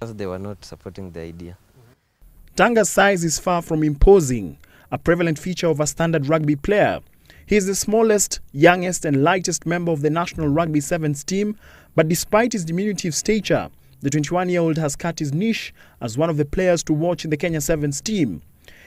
They were not supporting the idea. Tanga's size is far from imposing, a prevalent feature of a standard rugby player. He is the smallest, youngest and lightest member of the national rugby 7's team, but despite his diminutive stature, the 21-year-old has cut his niche as one of the players to watch in the Kenya 7's team.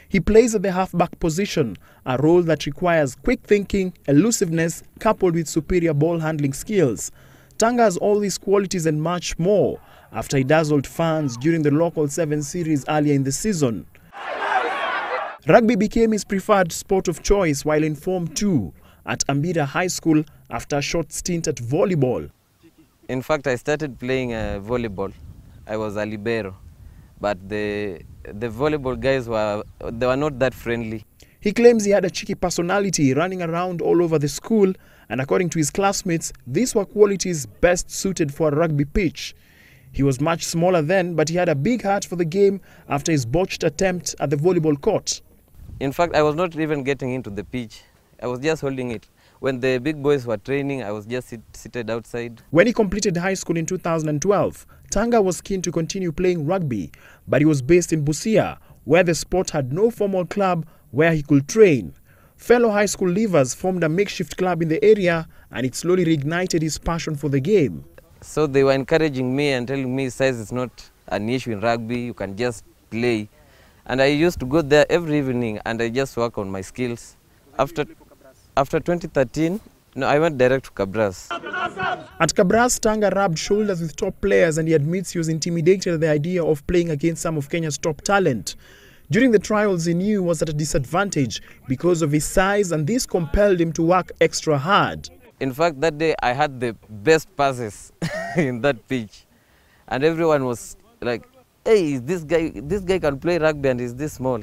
He plays at the halfback position, a role that requires quick thinking, elusiveness, coupled with superior ball handling skills. Tanga has all these qualities and much more after he dazzled fans during the local 7 series earlier in the season. Rugby became his preferred sport of choice while in Form 2 at Ambira High School after a short stint at volleyball. In fact, I started playing volleyball. I was a libero, but the volleyball guys were not that friendly. He claims he had a cheeky personality, running around all over the school, and according to his classmates, these were qualities best suited for a rugby pitch. He was much smaller then, but he had a big heart for the game after his botched attempt at the volleyball court. In fact, I was not even getting into the pitch. I was just holding it. When the big boys were training, I was just seated outside. When he completed high school in 2012, Tanga was keen to continue playing rugby, but he was based in Busia, where the sport had no formal club where he could train. Fellow high school leavers formed a makeshift club in the area, and it slowly reignited his passion for the game. So they were encouraging me and telling me size is not an issue in rugby, you can just play. And I used to go there every evening and I just work on my skills. After 2013, I went direct to Cabras. At Cabras, Tanga rubbed shoulders with top players and he admits he was intimidated at the idea of playing against some of Kenya's top talent. During the trials, he knew he was at a disadvantage because of his size, and this compelled him to work extra hard. In fact, that day I had the best passes in that pitch. And everyone was like, hey, this guy can play rugby and is this small.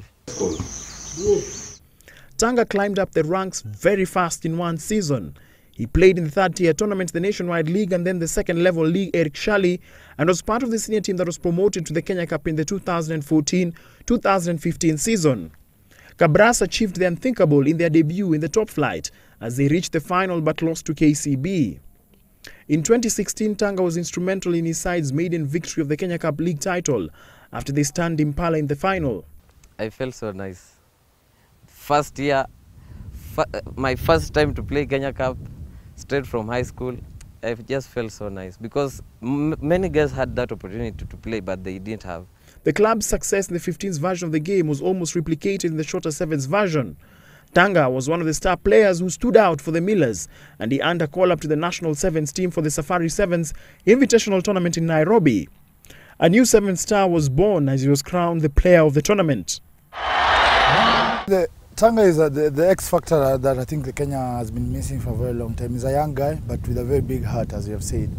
Tanga climbed up the ranks very fast in one season. He played in the third-tier tournament, the Nationwide League, and then the second-level league, Eric Shali, and was part of the senior team that was promoted to the Kenya Cup in the 2014-2015 season. Cabras achieved the unthinkable in their debut in the top flight as they reached the final but lost to KCB. In 2016, Tanga was instrumental in his side's maiden victory of the Kenya Cup League title after they stunned Impala in the final. I felt so nice. First year, my first time to play Kenya Cup, straight from high school, I just felt so nice because many guys had that opportunity to play, but they didn't have. The club's success in the 15s version of the game was almost replicated in the shorter 7s version. Tanga was one of the star players who stood out for the Millers, and he earned a call-up to the national 7s team for the Safari 7s Invitational Tournament in Nairobi. A new 7 star was born as he was crowned the player of the tournament. Tanga is the X factor that I think the Kenya has been missing for a very long time. He's a young guy, but with a very big heart, as you have said.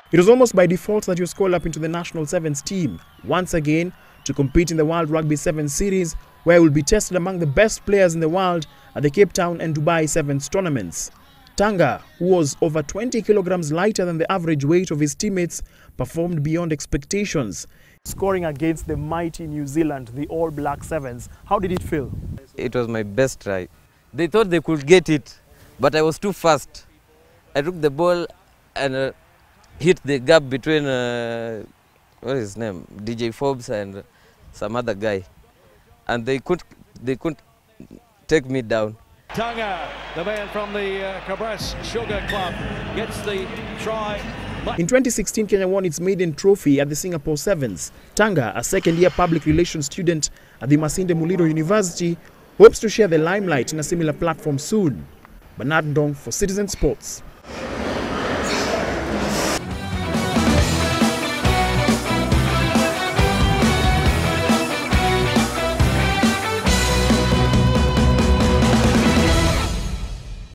It was almost by default that he was called up into the national 7s team, once again to compete in the World Rugby 7 Series, where he will be tested among the best players in the world at the Cape Town and Dubai 7s tournaments. Tanga, who was over 20 kilograms lighter than the average weight of his teammates, performed beyond expectations, scoring against the mighty New Zealand, the All Black 7s. How did it feel? It was my best try. They thought they could get it, but I was too fast. I took the ball and hit the gap between, what is his name, DJ Forbes and some other guy. And they couldn't take me down. Tanga, the man from the Cabras Sugar Club, gets the try. In 2016, Kenya won its maiden trophy at the Singapore 7s. Tanga, a second-year public relations student at the Masinde Muliro University, hopes to share the limelight in a similar platform soon. Bernard Ngong for Citizen Sports.